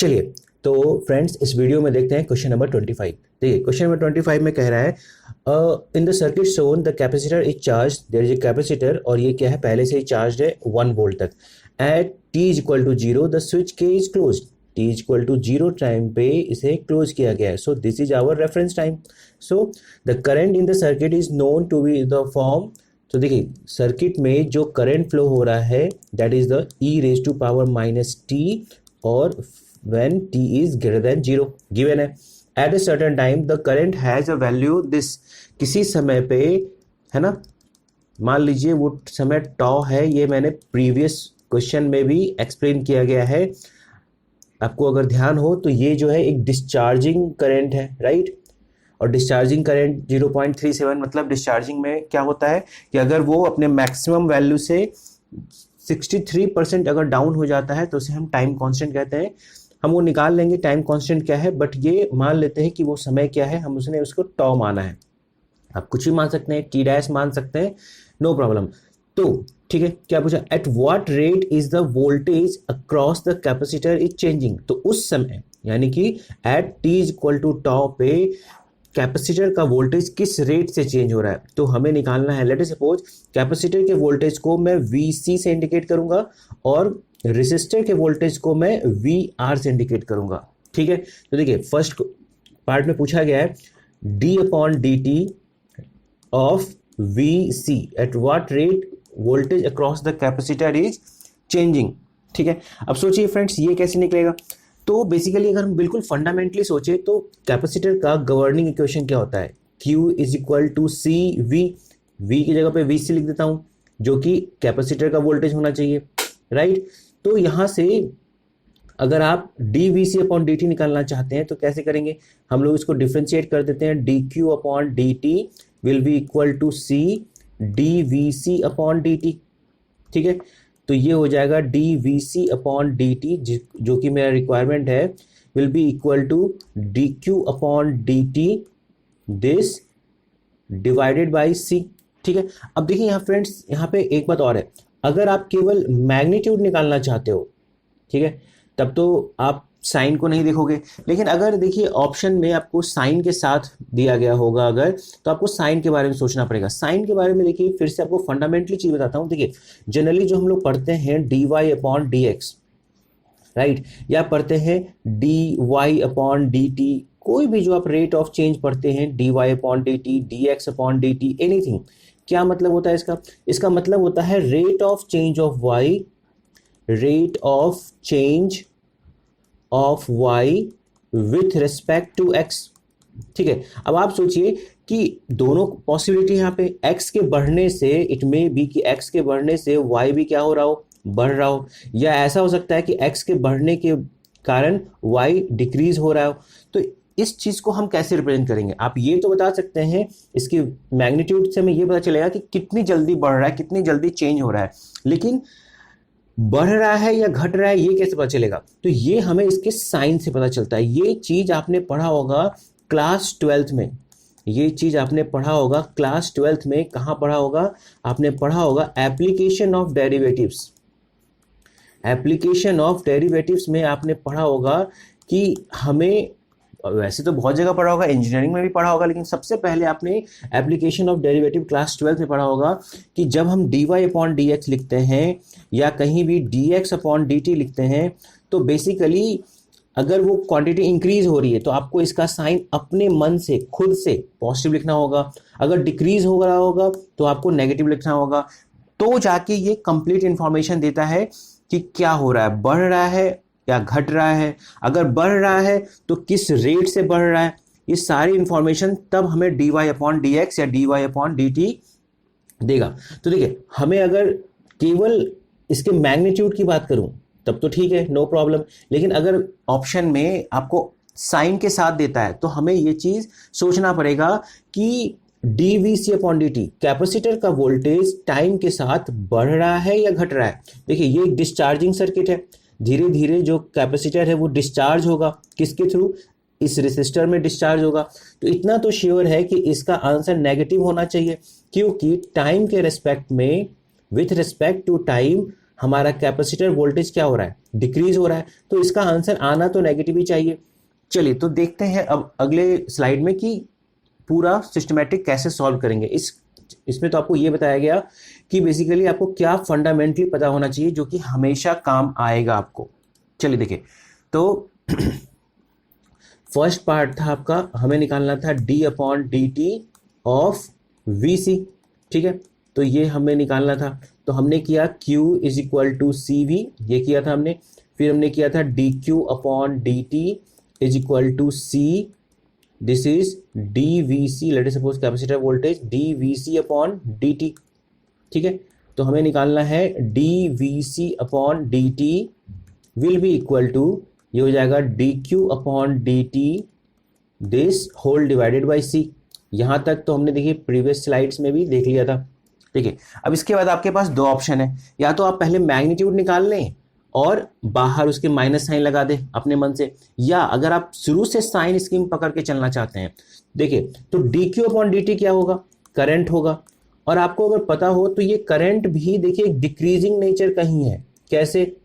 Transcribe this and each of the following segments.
चलिए, तो फ्रेंड्स इस वीडियो में देखते हैं क्वेश्चन नंबर 25। देखिए क्वेश्चन नंबर 25 में कह रहा है in the circuit shown the capacitor is charge, there is a capacitor और ये क्या है, पहले से ही चार्ज है 1 वोल्ट तक। At t is equal to 0 the switch K is close, t is equal to 0 time पे इसे क्लोज किया गया है। So this is our reference time. So the current in the circuit is known to be the form. तो देखिए circuit में जो current flow हो रहा है that is the e raise to power minus t और when t is greater than 0 given है। at a certain time the current has a value this, किसी समय पे है ना, मान लीजिए वो समय tau है, ये मैंने प्रीवियस क्वेश्चन में भी एक्सप्लेन किया गया है, आपको अगर ध्यान हो तो ये जो है एक डिस्चार्जिंग करंट है, राइट। और डिस्चार्जिंग करंट 0.37 मतलब डिस्चार्जिंग में क्या होता है कि अगर वो अपने मैक्सिमम वैल्यू से 63% अगर डाउन हो जाता है तो उसे हम टाइम कांस्टेंट कहते हैं। हम वो निकाल लेंगे टाइम कांस्टेंट क्या है, बट ये मान लेते हैं कि वो समय क्या है, हम उसने उसको टॉ माना है। आप कुछ भी मान सकते हैं, टी डैश मान सकते हैं, नो प्रॉब्लम। तो ठीक है, क्या पूछा, at what rate is the voltage across the capacitor is changing. तो उस समय यानी कि at T is equal to tau पे कैपेसिटर का वोल्टेज किस रेट से चेंज हो रहा है, तो हमें निकालना है। लेट अस सपोज कैपेसिटर के वोल्टेज को मैं VC से इंडिकेट करूंगा और रेसिस्टर के वोल्टेज को मैं VR से इंडिकेट करूंगा, ठीक है। तो देखिए फर्स्ट पार्ट में पूछा गया है d/dt of VC eight what rate voltage across the capacitor is changing, ठीक है। अब सोचिए फ्रेंड्स ये कैसे निकलेगा। तो बेसिकली अगर हम बिल्कुल फंडामेंटली सोचे तो कैपेसिटर का गवर्निंग इक्वेशन क्या होता है, Q is equal to CV, V की जगह पे VC लिख देता हूं जो कि कैपेसिटर का वोल्टेज होना चाहिए, राइट। तो यहां से अगर आप dVC/dt निकालना चाहते हैं तो कैसे करेंगे, हम लोग इसको डिफरेंशिएट कर देते हैं, dQ/dt will be equal to C dVC/dt, ठीक है। तो ये हो जाएगा dVC/dt जो कि मेरा रिक्वायरमेंट है will be equal to dQ/dt this divided by C, ठीक है। अब देखिए यहाँ फ्रेंड्स, यहाँ पे एक बात और है, अगर आप केवल मैग्नीट्यूड निकालना चाहते हो, ठीक है, तब तो आप साइन को नहीं देखोगे। लेकिन अगर देखिए ऑप्शन में आपको साइन के साथ दिया गया होगा अगर, तो आपको साइन के बारे में सोचना पड़ेगा। साइन के बारे में देखिए फिर से आपको फंडामेंटली चीज बताता हूं। देखिए जनरली जो हम लोग पढ़ते हैं dy/dx, राइट, या पढ़ते हैं dy/dt, कोई भी जो आप रेट ऑफ चेंज पढ़ते हैं dy/dt, dx/dt, एनीथिंग, क्या मतलब होता है इसका, इसका मतलब होता है rate of change of y, rate of change of y with respect to x, ठीक है। अब आप सोचिए कि दोनों पॉसिबिलिटी यहाँ पे, x के बढ़ने से इट मे बी कि x के बढ़ने से y भी क्या हो रहा हो, बढ़ रहा हो, या ऐसा हो सकता है कि x के बढ़ने के कारण y डिक्रीज हो रहा हो। तो इस चीज को हम कैसे रिप्रेजेंट करेंगे, आप ये तो बता सकते हैं, इसकी मैग्नीट्यूड से हमें ये पता चलेगा कि कितनी जल्दी बढ़ रहा है, कितनी जल्दी चेंज हो रहा है, लेकिन बढ़ रहा है या घट रहा है ये कैसे पता चलेगा, तो ये हमें इसके साइन से पता चलता है। ये चीज आपने पढ़ा होगा क्लास 12th में, ये चीज आपने पढ़ा होगा क्लास 12th में, कहाँ पढ़ा होगा, आपने पढ़ा होगा application of derivatives. Application of derivatives में आपने पढ़ा होगा कि हमें, वैसे तो बहुत जगह पढ़ा होगा, इंजीनियरिंग में भी पढ़ा होगा, लेकिन सबसे पहले आपने एप्लीकेशन ऑफ डेरिवेटिव क्लास 12 में पढ़ा होगा कि जब हम dy/dx लिखते हैं या कहीं भी dx/dt लिखते हैं, तो बेसिकली अगर वो क्वांटिटी इंक्रीज हो रही है तो आपको इसका साइन अपने मन से खुद से पॉजिटिव लिखना होगा, अगर डिक्रीज हो रहा होगा तो आपको नेगेटिव लिखना होगा। तो जाके ये कंप्लीट इंफॉर्मेशन देता है कि क्या हो रहा है, बढ़ रहा है या घट रहा है, अगर बढ़ रहा है तो किस रेट से बढ़ रहा है, ये सारी इंफॉर्मेशन तब हमें dy/dx या dy/dt देगा। तो देखिए हमें अगर केवल इसके मैग्नीट्यूड की बात करूं तब तो ठीक है, नो प्रॉब्लम, लेकिन अगर ऑप्शन में आपको साइन के साथ देता है तो हमें ये चीज सोचना पड़ेगा कि dVC/dt कैपेसिटर का वोल्टेज टाइम के साथ बढ़ रहा है या घट रहा है। देखिए ये एक डिस्चार्जिंग सर्किट है, धीरे धीरे जो कैपेसिटर है वो डिस्चार्ज होगा, किसके थ्रू, इस रेसिस्टर में डिस्चार्ज होगा। तो इतना तो श्योर है कि इसका आंसर नेगेटिव होना चाहिए, क्योंकि टाइम के रेस्पेक्ट में, विथ रिस्पेक्ट टू टाइम, हमारा कैपेसिटर वोल्टेज क्या हो रहा है, डिक्रीज हो रहा है, तो इसका आंसर आना तो नेगेटिव ही चाहिए। चलिए तो देखते हैं अब अगले स्लाइड में कि पूरा सिस्टमेटिक कैसे सॉल्व करेंगे। इसमें तो आपको ये बताया गया कि बेसिकली आपको क्या फंडामेंटली पता होना चाहिए जो कि हमेशा काम आएगा आपको। चलिए देखिए, तो फर्स्ट पार्ट था आपका, हमें निकालना था d/dt ऑफ VC, ठीक है, तो ये हमें निकालना था। तो हमने किया Q is equal to CV, ये किया था हमने। फिर हमने किया था dQ/dt is equal to C, this is dVC, let us suppose capacitor voltage dVC/dt, ठीक है। तो हमें निकालना है dVC/dt will be equal to, ये हो जाएगा dQ/dt this whole divided by C। यहाँ तक तो हमने देखिए प्रीवियस स्लाइड्स में भी देख लिया था, ठीक है। अब इसके बाद आपके पास दो ऑप्शन है, या तो आप पहले मैग्नीट्यूड निकाल लें और बाहर उसके माइनस साइन लगा दें अपने मन से, या अगर आप शुरू से साइन स्कीम पकड़ के चलना चाहते हैं, देखिए तो dQ/dt क्या होगा, करंट होगा। और आपको अगर पता हो तो ये करंट भी देखिए डिक्रीजिंग नेचर का ही है। कैसे,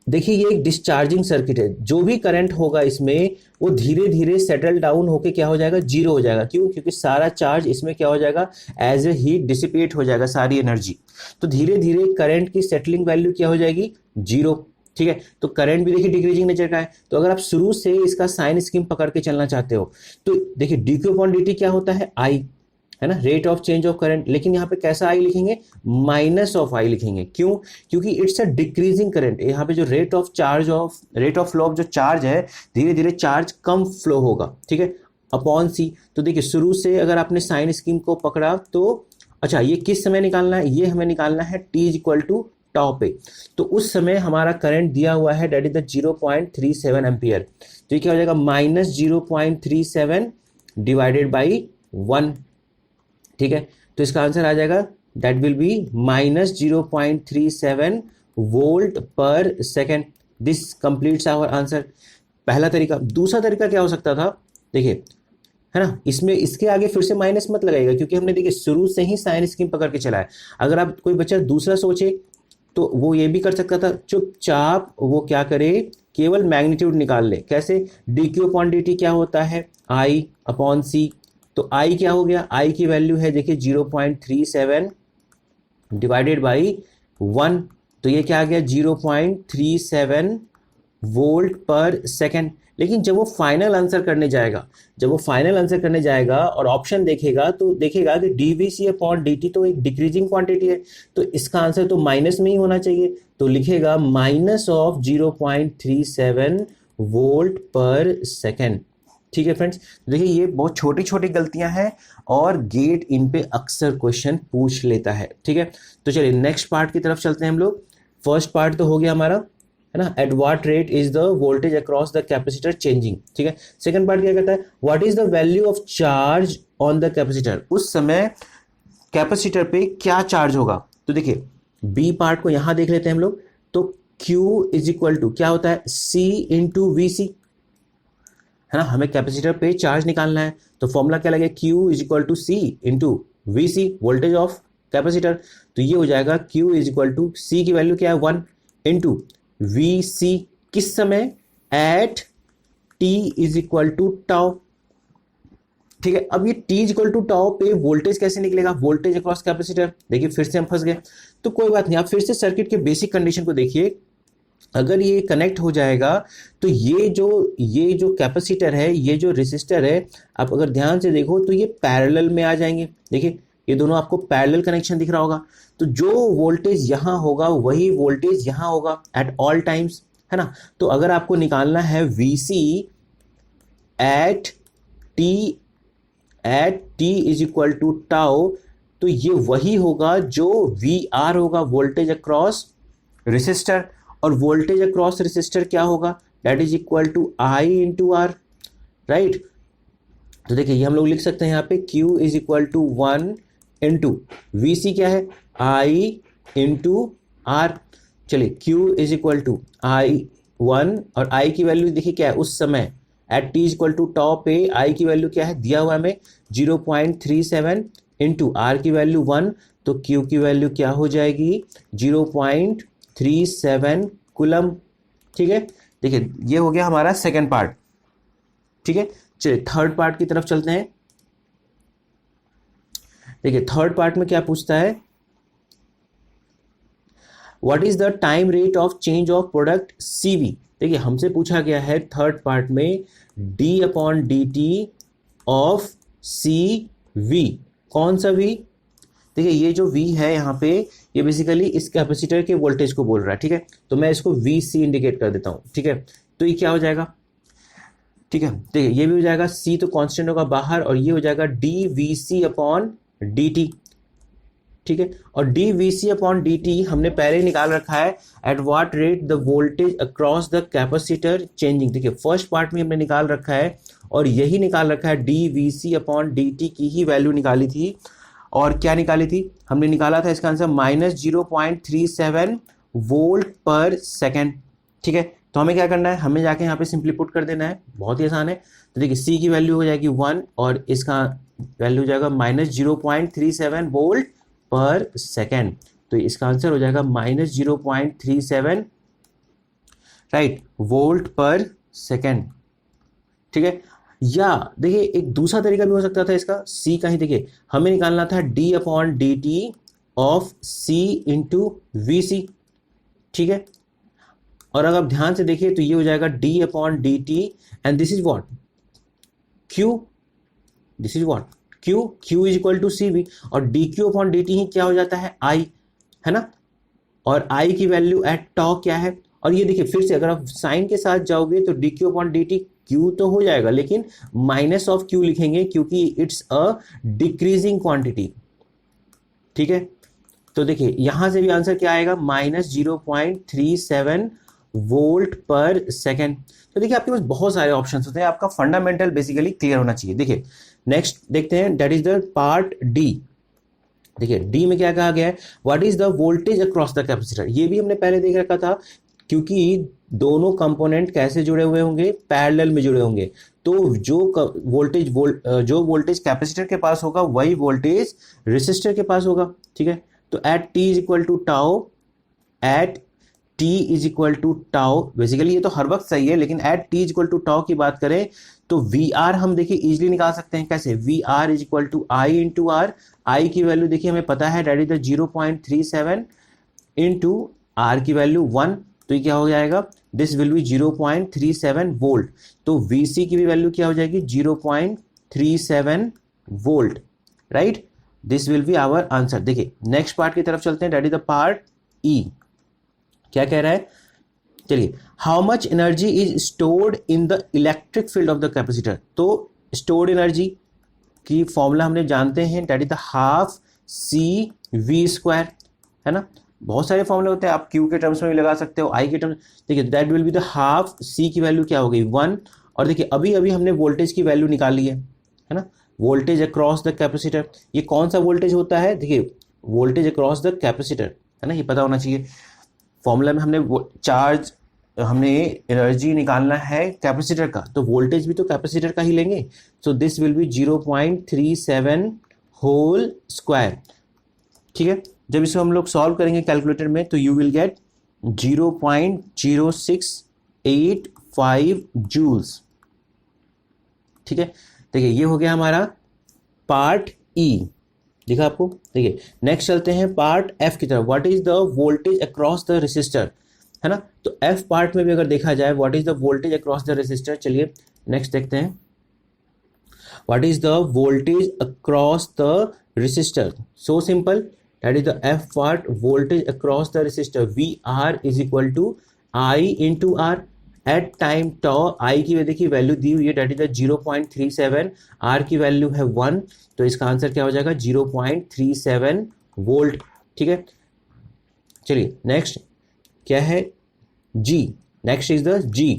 देखिए ये एक डिस्चार्जिंग सर्किट है, जो भी करंट होगा इसमें वो धीरे धीरे सेटल डाउन होके क्या हो जाएगा, जीरो हो जाएगा। क्यों, क्योंकि सारा चार्ज इसमें क्या हो जाएगा, एज ए हीट डिसिपेट हो जाएगा सारी एनर्जी। तो धीरे धीरे करंट की सेटलिंग वैल्यू क्या हो जाएगी, जीरो, ठीक है। तो करंट भी देखिए डिक्रीजिंग नेचर का है। तो अगर आप शुरू से इसका साइन स्कीम पकड़ के चलना चाहते हो तो देखिए dQ/dt क्या होता है, I, है ना, rate of change of current. लेकिन यहाँ पे कैसा आई लिखेंगे, माइनस ऑफ आई लिखेंगे। क्यों, क्योंकि इट्स अ डिक्रीजिंग करंट। यहाँ पे जो रेट ऑफ फ्लो ऑफ जो चार्ज है, धीरे धीरे चार्ज कम फ्लो होगा, ठीक है, अपॉन सी। तो देखिए शुरू से अगर आपने साइन स्कीम को पकड़ा तो अच्छा, ये किस समय निकालना है, ये हमें निकालना है t इक्वल टू टाउ पे। तो उस समय हमारा करंट दिया हुआ है दैट इज द 0.37 एम्पियर। तो ये क्या हो जाएगा, -0.37 डिवाइडेड बाई 1, ठीक है। तो इसका आंसर आ जाएगा that will be -0.37 volt per second. This completes our answer, पहला तरीका। दूसरा तरीका क्या हो सकता था, देखिए, है ना, इसमें इसके आगे फिर से माइनस मत लगाइएगा क्योंकि हमने देखिए शुरू से ही साइन स्कीम पकड़ के चला है। अगर आप कोई बच्चा दूसरा सोचे तो वो ये भी कर सकता था, चुपचाप वो क्या करे, केवल मैग्नीट्यूड निकाल ले। कैसे, dQ/dt क्या होता है, I/C। तो I क्या हो गया, I की वैल्यू है देखिए 0.37 डिवाइडेड बाई 1, तो ये क्या आ गया 0.37 वोल्ट पर सेकेंड। लेकिन जब वो फाइनल आंसर करने जाएगा और ऑप्शन देखेगा तो देखेगा कि dVC/dt तो एक डिक्रीजिंग क्वांटिटी है, तो इसका आंसर तो माइनस में ही होना चाहिए। तो लिखेगा -0.37 वोल्ट पर सेकेंड, ठीक है फ्रेंड्स। देखिए ये बहुत छोटी छोटी गलतियां हैं और गेट इन पे अक्सर क्वेश्चन पूछ लेता है, ठीक है। तो चलिए नेक्स्ट पार्ट की तरफ चलते हैं हम लोग। फर्स्ट पार्ट तो हो गया हमारा, है ना, eight what rate is the voltage across the capacitor changing, ठीक है। सेकंड पार्ट क्या कहता है, what is the value of charge on the capacitor, उस समय कैपेसिटर पे क्या चार्ज होगा। तो देखिए बी पार्ट को यहां देख लेते हैं हम लोग। तो Q इज इक्वल टू क्या होता है, C इंटू VC, है ना, हमें कैपेसिटर पे चार्ज निकालना है। तो फॉर्मूला क्या लगेगा, Q is equal to C into VC, voltage of capacitor. तो ये हो जाएगा Q is equal to C की वैल्यू क्या है 1 इंटू VC, किस समय, at T is equal to tau, ठीक है। अब ये T is equal to tau पे वोल्टेज कैसे निकलेगा, वोल्टेज अक्रॉस कैपेसिटर। देखिए फिर से हम फंस गए, तो कोई बात नहीं, आप फिर से सर्किट के बेसिक कंडीशन को देखिए। अगर ये कनेक्ट हो जाएगा तो ये जो कैपेसिटर है, ये जो रेसिस्टर है, आप अगर ध्यान से देखो तो ये पैरेलल में आ जाएंगे। देखिए ये दोनों आपको पैरेलल कनेक्शन दिख रहा होगा। तो जो वोल्टेज यहाँ होगा वही वोल्टेज यहाँ होगा एट ऑल टाइम्स, है ना। तो अगर आपको निकालना है VC at T is equal to tau, तो ये वही होगा जो VR होगा, वोल्टेज अक्रॉस रेसिस्टर। और वोल्टेज अक्रॉस रेसिस्टर क्या होगा, that is equal to I into R, right. तो देखिए ये हम लोग लिख सकते हैं यहाँ पे Q is equal to 1 into VC क्या है, I इंटू R। चलिए Q is equal to I1 और I की वैल्यू देखिए क्या है, उस समय at T is equal to tau पे I की वैल्यू क्या है, दिया हुआ हमें 0.37 इंटू R की वैल्यू 1। तो Q की वैल्यू क्या हो जाएगी 0.37 कूलम। ठीक है, देखिए ये हो गया हमारा सेकेंड पार्ट। ठीक है, चलिए थर्ड पार्ट की तरफ चलते हैं। देखिए थर्ड पार्ट में क्या पूछता है, what is the time rate of change of product CV। देखिए हमसे पूछा गया है थर्ड पार्ट में d/dt ऑफ CV। कौन सा V? देखिए ये जो V है यहाँ पे, ये बेसिकली इस कैपेसिटर के वोल्टेज को बोल रहा है। ठीक है, तो मैं इसको VC इंडिकेट कर देता हूँ। ठीक है, तो ये क्या हो जाएगा, ठीक है, देखिए ये भी हो जाएगा C तो कांस्टेंट होगा बाहर, और ये हो जाएगा dVC/dt। ठीक है, और dVC/dt हमने पहले निकाल रखा है eight what rate the voltage across the capacitor changing. देखिए फर्स्ट पार्ट में हमने निकाल रखा है, और यही निकाल रखा है dVC/dt की ही वैल्यू निकाली थी। और क्या निकाली थी, हमने निकाला था इसका आंसर -0.37 वोल्ट पर सेकेंड। ठीक है, तो हमें क्या करना है, हमें जाके यहाँ पे सिंपली पुट कर देना है, बहुत ही आसान है। तो देखिए C की वैल्यू हो जाएगी 1 और इसका वैल्यू हो जाएगा -0.37 वोल्ट पर सेकेंड। तो इसका आंसर हो जाएगा -0.37 राइट वोल्ट पर सेकेंड। ठीक है, या देखिए एक दूसरा तरीका भी हो सकता था इसका C का ही। देखिए हमें निकालना था d/dt of C into VC। ठीक है, और अगर आप ध्यान से देखिए तो ये हो जाएगा d/dt and this is what Q, this is what Q is equal to CV, और dQ/dt ही क्या हो जाता है I, है ना। और I की वैल्यू एट टॉ क्या है, और ये देखिए फिर से अगर आप साइन के साथ जाओगे तो dQ/dt Q तो हो जाएगा, लेकिन माइनस ऑफ Q लिखेंगे क्योंकि इट्स अ डिक्रीजिंग क्वांटिटी। ठीक है, तो देखिए यहां से भी आंसर क्या आएगा -0.37 वोल्ट पर सेकेंड। तो देखिए आपके पास बहुत सारे ऑप्शंस होते हैं, आपका फंडामेंटल बेसिकली क्लियर होना चाहिए। देखिए नेक्स्ट देखते हैं, that is the part D। देखिए D में क्या कहा गया है, what is the voltage across the capacitor. ये भी हमने पहले देख रखा था, क्योंकि दोनों कंपोनेंट कैसे जुड़े हुए होंगे, पैरेलल में जुड़े होंगे। तो जो वोल्टेज कैपेसिटर के पास होगा वही वोल्टेज रेसिस्टर के पास होगा। ठीक है, तो at t is equal to tau, at t is equal to tau, basically ये तो हर वक्त सही है, लेकिन at t is equal to tau की बात करें तो VR हम देखिए इजीली निकाल सकते हैं। कैसे, VR is equal to I into R. I की वैल्यू देखिए हमें पता है, that is the 0.37 into R की वैल्यू 1, तो ये क्या हो जाएगा, दिस विल बी 0.37 वोल्ट। तो VC की भी वैल्यू क्या हो जाएगी 0.37 volt, right. This will be our answer. देखिए नेक्स्ट पार्ट की तरफ चलते हैं, that is the part E। क्या कह रहा है, चलिए, how much energy is stored in the electric field of the capacitor. तो स्टोर्ड एनर्जी की फॉर्मूला हमने जानते हैं, that is the half CV², है ना। बहुत सारे फॉर्मूले होते हैं, आप Q के टर्म्स में भी लगा सकते हो, I के टर्म्स। देखिए that will be the half C की वैल्यू क्या हो गई 1, और देखिए अभी अभी हमने वोल्टेज की वैल्यू निकाली है ना, वोल्टेज अक्रॉस द कैपेसिटर। ये कौन सा वोल्टेज होता है, देखिए वोल्टेज अक्रॉस द कैपेसिटर, है ना, ये पता होना चाहिए। फॉर्मूला में हमने एनर्जी निकालना है कैपेसिटर का, तो वोल्टेज भी तो कैपेसिटर का ही लेंगे। So this will be 0.37 whole square. ठीक है, जब इसको हम लोग सॉल्व करेंगे कैलकुलेटर में तो यू विल गेट 0.0685 जूल्स। ठीक है, देखिए ये हो गया हमारा पार्ट E, दिखा आपको। देखिए नेक्स्ट चलते हैं पार्ट F की तरफ, what is the voltage across the resistor, है ना। तो F पार्ट में भी अगर देखा जाए what is the voltage across the resistor, चलिए नेक्स्ट देखते हैं, what is the voltage across the resistor. So simple, that is the F part, voltage across the resistor VR is equal to I into R at time tau। I की देखिए value दी हुई है, that is the 0.37, R की value है 1, तो इसका answer क्या हो जाएगा 0.37 वोल्ट। ठीक है, चलिए नेक्स्ट क्या है G, next is the G।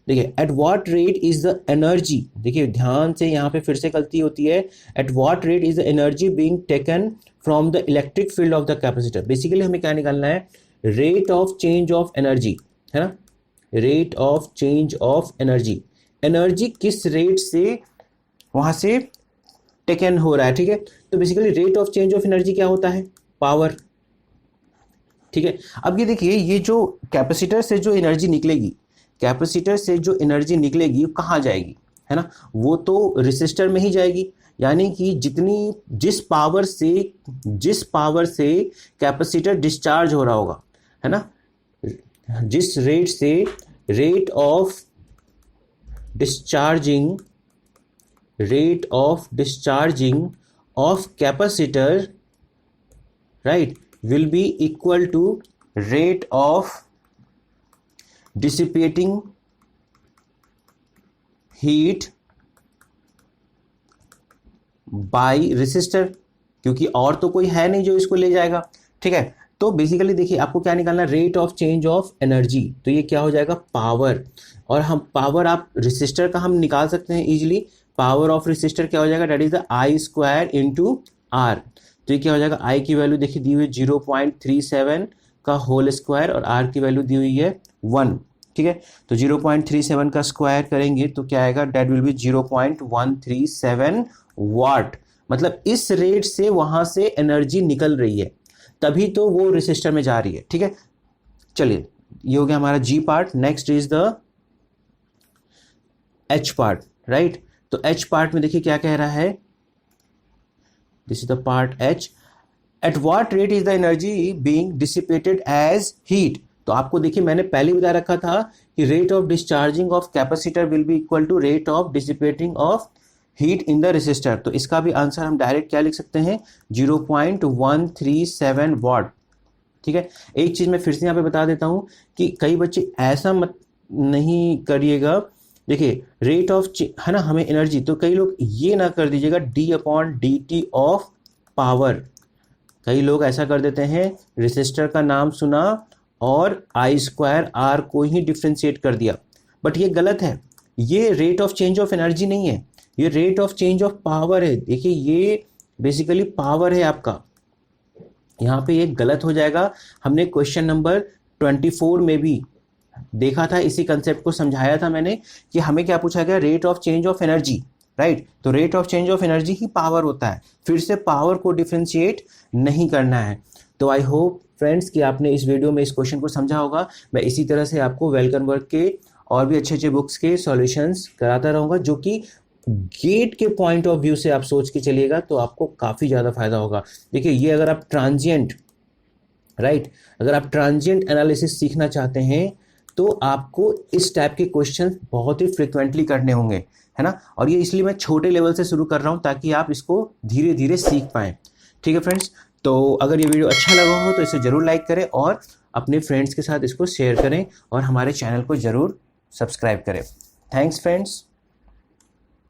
देखिए eight what rate is the energy, देखिए ध्यान से यहाँ पे फिर से गलती होती है, eight what rate is the energy being taken from the electric field of the capacitor. Basically हमें क्या निकालना है, rate of change of energy, है ना, rate of change of energy. Energy किस रेट से वहां से टेकन हो रहा है। ठीक है, तो basically rate of change of energy क्या होता है, पावर। ठीक है, अब ये देखिए, ये जो कैपेसिटर से जो एनर्जी निकलेगी, कैपेसिटर से जो एनर्जी निकलेगी वो कहाँ जाएगी, है ना, वो तो रेसिस्टर में ही जाएगी। यानी कि जिस पावर से कैपेसिटर डिस्चार्ज हो रहा होगा, है ना, जिस रेट से, rate of discharging of capacitor, right, will be equal to rate of dissipating heat by resistor, क्योंकि और तो कोई है नहीं जो इसको ले जाएगा। ठीक है, तो बेसिकली देखिए आपको क्या निकालना है, rate of change of energy, तो ये क्या हो जाएगा, पावर। और हम पावर, आप रेसिस्टर का हम निकाल सकते हैं इजीली, पावर ऑफ रेसिस्टर क्या हो जाएगा, that is the I square into R. तो ये क्या हो जाएगा, आई की वैल्यू देखिए दी हुई है 0.37 का होल स्क्वायर और आर की वैल्यू दी हुई है 1। ठीक है, तो 0.37 का स्क्वायर करेंगे तो क्या आएगा, डेट विल बी 0.137 वाट। मतलब इस रेट से वहां से एनर्जी निकल रही है, तभी तो वो रेसिस्टर में जा रही है। ठीक है, चलिए ये हो गया हमारा G part. Next is the H part, right. तो एच पार्ट में देखिए क्या कह रहा है, this is the part H. At what rate is the energy being dissipated as heat? तो आपको देखिए मैंने पहले बता रखा था कि rate of discharging of capacitor will be equal to rate of dissipating of heat in the resistor। तो इसका भी आंसर हम डायरेक्ट क्या लिख सकते हैं, 0.137 वाट। ठीक है, एक चीज मैं फिर से यहाँ पे बता देता हूँ कि कई बच्चे ऐसा मत नहीं करिएगा, देखिए रेट ऑफ, है ना, हमें एनर्जी, तो कई लोग ये ना कर दीजिएगा d/dt ऑफ पावर। कई लोग ऐसा कर देते हैं, रेसिस्टर का नाम सुना और आई स्क्वायर आर को ही डिफ्रेंशिएट कर दिया, बट ये गलत है। ये rate of change of energy नहीं है, ये rate of change of power है। देखिए ये बेसिकली पावर है आपका, यहाँ पे ये गलत हो जाएगा। हमने क्वेश्चन नंबर 24 में भी देखा था, इसी कंसेप्ट को समझाया था मैंने कि हमें क्या पूछा गया, rate of change of energy, right. तो rate of change of energy ही पावर होता है, फिर से पावर को डिफरेंशिएट नहीं करना है। तो आई होप फ्रेंड्स कि आपने इस वीडियो में इस क्वेश्चन को समझा होगा। मैं इसी तरह से आपको वेलकम वर्क के और भी अच्छे अच्छे बुक्स के सॉल्यूशंस कराता रहूँगा, जो कि गेट के पॉइंट ऑफ व्यू से आप सोच के चलिएगा तो आपको काफ़ी ज़्यादा फायदा होगा। देखिए ये अगर आप ट्रांजिएंट, राइट, अगर आप ट्रांजिएंट एनालिसिस सीखना चाहते हैं तो आपको इस टाइप के क्वेश्चन बहुत ही फ्रिक्वेंटली करने होंगे, है ना। और ये इसलिए मैं छोटे लेवल से शुरू कर रहा हूँ ताकि आप इसको धीरे धीरे सीख पाएँ। ठीक है फ्रेंड्स, तो अगर ये वीडियो अच्छा लगा हो तो इसे ज़रूर लाइक करें और अपने फ्रेंड्स के साथ इसको शेयर करें और हमारे चैनल को ज़रूर सब्सक्राइब करें। Thanks friends.